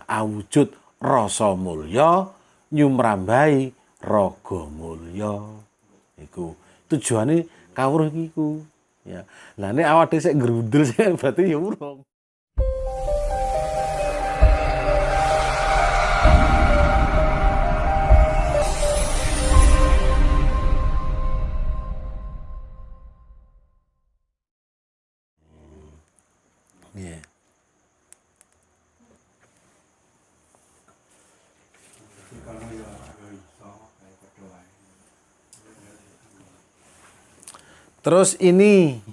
awujud rasa mulya nyumrambahi raga mulya. Iku tujuane kawruh iku. Ya. Lah nek awake sik grundel sik berarti ya urung. Yeah. Terus ini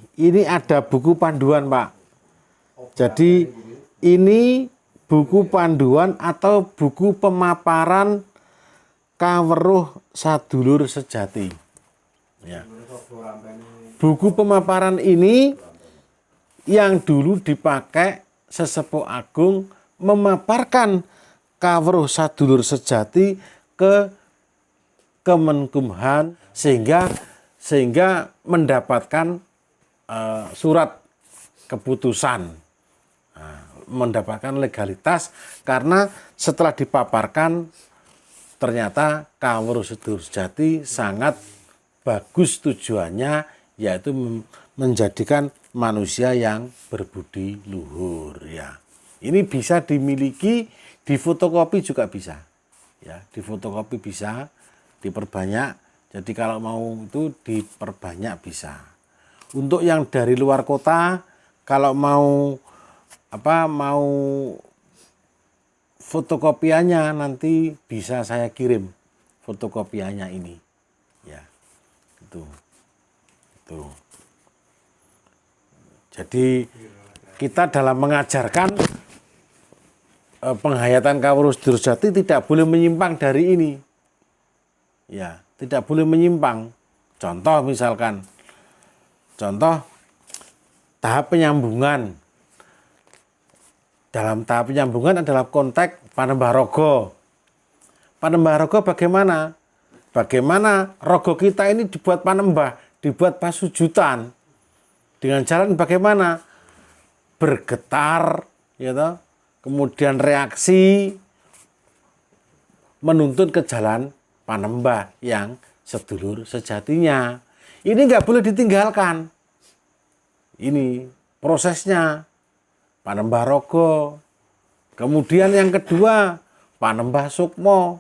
ada buku panduan, Pak. Jadi ini buku panduan atau buku pemaparan kawruh sadulur sejati. Ya. Buku pemaparan ini yang dulu dipakai Sesepuh Agung memaparkan kawruh sadulur sejati ke Kemenkumham sehingga mendapatkan surat keputusan, mendapatkan legalitas karena setelah dipaparkan ternyata kawruh sadulur sejati sangat bagus tujuannya, yaitu menjadikan manusia yang berbudi luhur. Ya, ini bisa dimiliki, difotokopi juga bisa. Ya, difotokopi bisa, diperbanyak. Jadi kalau mau itu diperbanyak bisa. Untuk yang dari luar kota, kalau mau fotokopiannya nanti bisa saya kirim fotokopiannya ini. Ya, itu. Jadi kita dalam mengajarkan penghayatan kawruh sadulur sejati tidak boleh menyimpang dari ini. Ya, tidak boleh menyimpang. Contoh tahap penyambungan. Dalam tahap penyambungan adalah konteks panembah raga. Panembah raga bagaimana? Bagaimana raga kita ini dibuat panembah, dibuat pasujutan. Dengan jalan bagaimana? Bergetar, ya toh? Kemudian reaksi menuntun ke jalan panembah yang sedulur sejatinya. Ini nggak boleh ditinggalkan. Ini prosesnya panembah raga. Kemudian yang kedua panembah sukma.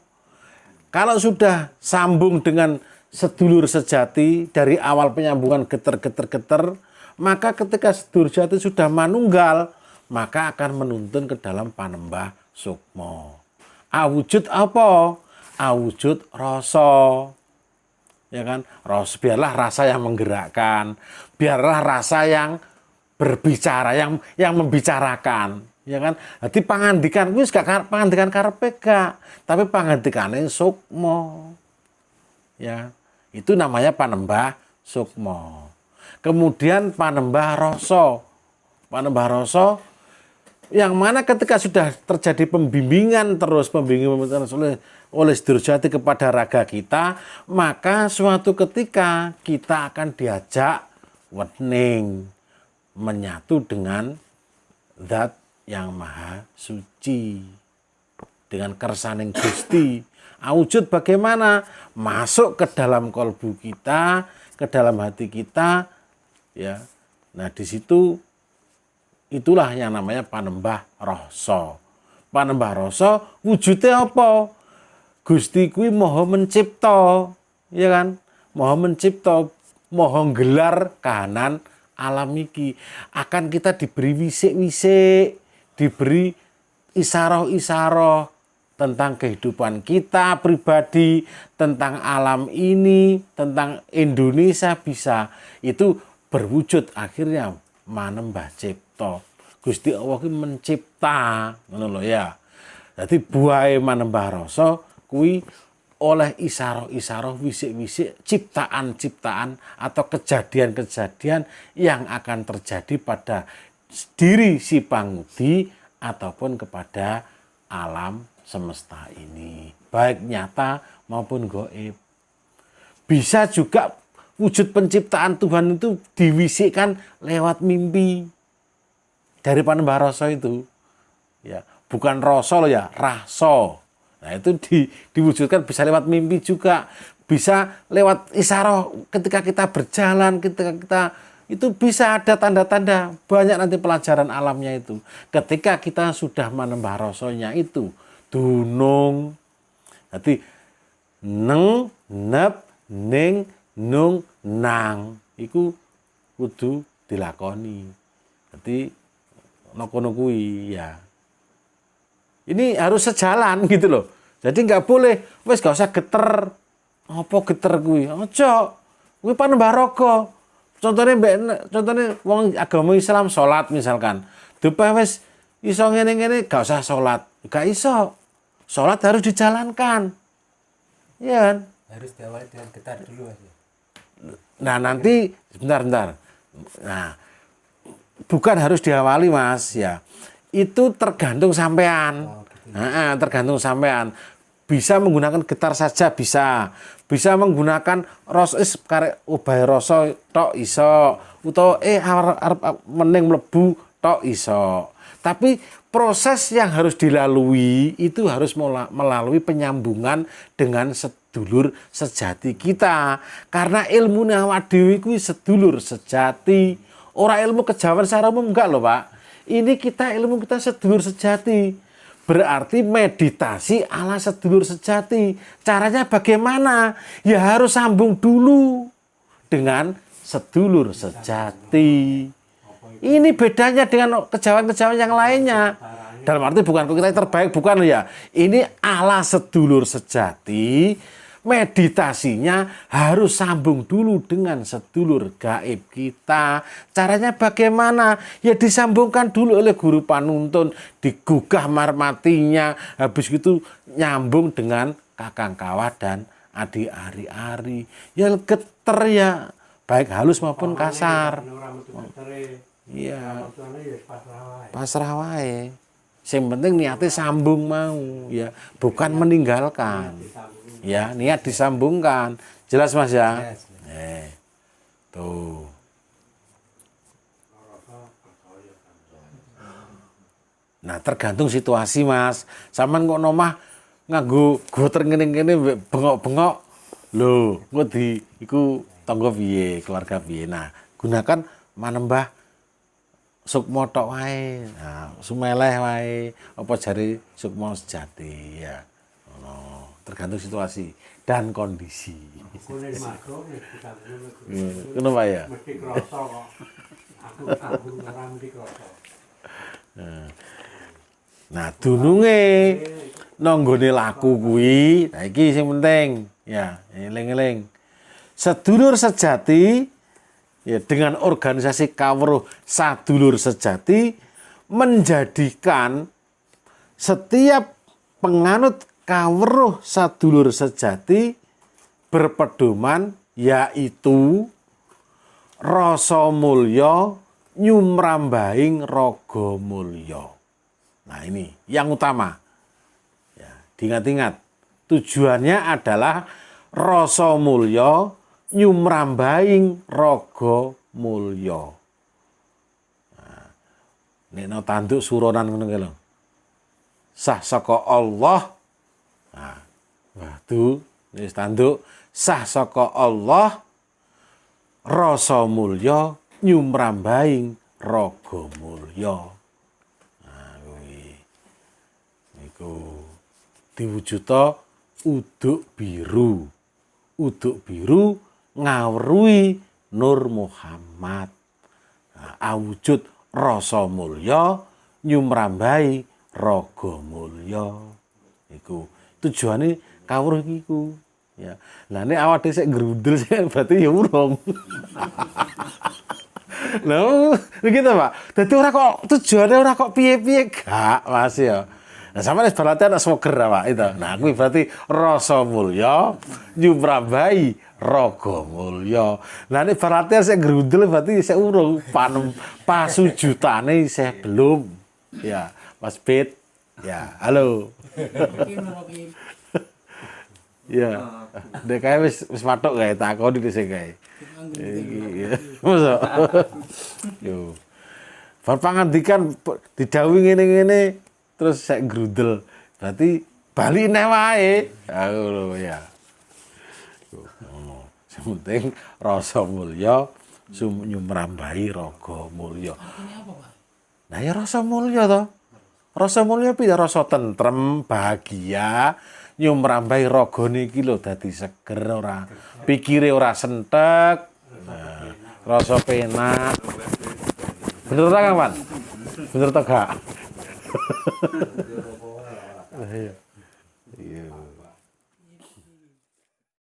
Kalau sudah sambung dengan sedulur sejati dari awal penyambungan geter, maka ketika sedulur sejati sudah manunggal, maka akan menuntun ke dalam panembah sukma. Awujud apa? Awujud rasa. Ya kan? Biarlah rasa yang menggerakkan, biarlah rasa yang berbicara, yang membicarakan, ya kan? Jadi pangandikan wis gak pangandikan karepe gak, tapi pangandikane sukma. Ya, itu namanya panembah sukma. Kemudian panembah rasa. Panembah rasa yang mana ketika sudah terjadi pembimbingan terus oleh sedulur sejati kepada raga kita, maka suatu ketika kita akan diajak wening menyatu dengan zat yang maha suci, dengan kersaning Gusti. Awujud bagaimana? Masuk ke dalam kolbu kita, ke dalam hati kita, ya. Nah, di situ itulah yang namanya panembah rasa. Panembah rasa wujudnya apa? Gusti kuwi maha mencipta, ya kan? Maha mencipta, maha gelar kahanan alam iki. Akan kita diberi wisik-wisik, diberi isarah-isarah tentang kehidupan kita pribadi, tentang alam ini, tentang Indonesia bisa. Itu berwujud akhirnya manembah cipta. Gusti Allah ki mencipta, ngono lho ya. Dadi buahe manembah rasa kuwi oleh isarah-isarah, wisik-wisik, ciptaan-ciptaan atau kejadian-kejadian yang akan terjadi pada diri si pangudi ataupun kepada alam semesta ini, baik nyata maupun gaib. Bisa juga wujud penciptaan Tuhan itu diwisikkan lewat mimpi dari panembah rasa itu. Ya, bukan rasa loh ya, rasa. Nah itu diwujudkan bisa lewat mimpi juga, bisa lewat isyarah ketika kita berjalan, ketika kita itu bisa ada tanda-tanda, banyak nanti pelajaran alamnya itu. Ketika kita sudah menambah rasanya itu, dunung, jadi neng, nep, ning, nung, nang, itu kudu dilakoni. Jadi nokono kuwi ya. Ini harus sejalan gitu loh. Jadi nggak boleh, wes gak usah geter. Apa geter kuwi? Aja. Kuwi panembah raga. Contohnya wong agama Islam salat misalkan. Dupeh wis iso ngene-ngene gak usah salat. Gak iso. Salat harus dijalankan. Iya kan? Harus diawali dengan getar dulu aja. Nah, nanti bentar. Nah, bukan harus diawali, Mas, ya. Itu tergantung sampean. Nah, tergantung sampean. Bisa menggunakan getar saja bisa. Bisa menggunakan rosis karek ubah rasa tok iso. Utawa arep meneng mlebu tok iso. Tapi proses yang harus dilalui itu harus melalui penyambungan dengan sedulur sejati kita. Karena ilmu awak dhewe kuwi sedulur sejati. Ora ilmu kejawen secara umum enggak loh, Pak. Ini ilmu kita sedulur sejati. Berarti meditasi ala sedulur sejati. Caranya bagaimana? Ya harus sambung dulu dengan sedulur sejati. Ini bedanya dengan kejawen-kejawen yang lainnya. Dalam arti bukan kita yang terbaik, bukan ya. Ini ala sedulur sejati. Meditasinya harus sambung dulu dengan sedulur gaib kita. Caranya bagaimana? Ya disambungkan dulu oleh guru panuntun, digugah marmatinya, habis itu nyambung dengan kakang kawah dan adik ari-ari. Ya geter ya, baik halus maupun kasar. Iya. Pasrah wae. Yang penting niatnya sambung mau, ya, bukan meninggalkan. Ya, niat disambungkan. Jelas, Mas ya? Tuh. Nah, tergantung situasi, Mas. Sampeyan kok nomah nganggo goter ngene-ngene bengok-bengok. Lho, engko iku tangga piye, keluarga piye. Nah, gunakan manembah sukma tok wae. Nah, sumeleh wae. Apa jari sukma sejati ya. Tergantung situasi dan kondisi. Kenapa ya? Mesti krasa kok. Aku sambung ora mesti krasa. Nah, dununge nanggone laku kuwi, nah iki sing penting. Ya, eling-eling. Sedulur sejati ya dengan organisasi kawruh sadulur sejati menjadikan setiap penganut kawruh sadulur sejati berpedoman yaitu rasa mulya nyumrambahing raga mulya. Nah ini yang utama. Ya, diingat-ingat. Tujuannya adalah rasa mulya nyumrambahing raga mulya. Nah, nek tanduk suronan ngono ki lho. Sah saka Allah. Nah, watu wis tanduk sah saka Allah rasa mulya nyumrambahing raga mulya. Nah, kuwi niku diwujuda uduk biru. Uduk biru ngawruhi Nur Muhammad. Nah, awujud rasa mulya nyumrambahi raga mulya. Iku tujuane kawruh iku ya. Lah nek awake dhewe sik grundel sik berarti ya urung. Lho, begitu Pak. Dadi ora kok tujuane ora kok piye-piye gak, Mas ya. Nah, sampeyan wis berarti ana swoger Pak itu. Nah, kuwi berarti rasa mulya nyumrambahi raga mulya. Lah nek berarti sik grundel berarti sik urung pasujutane isih belum. Ya, Mas Bit. Ya, halo. Ya, dek kae wis matuk kae takoni dhisik kae. Iki. Mosok. Yo. Bar pangandikan didhawuhi ngene-ngene terus sek grudel. Berarti bali neh wae. Ya ngono ya. Ngono. Sing penting rasa mulya nyumrambahi raga mulya. Artinya apa, Pak? Nah ya rasa mulya to. Rasa mulya piye? Rasa tentrem, bahagia, nyumrambahi ragane iki lho dadi seger ora. Pikire ora sentek. Nah, rasa penak. Bener ta, Kang Pan? Bener ta gak? Iya.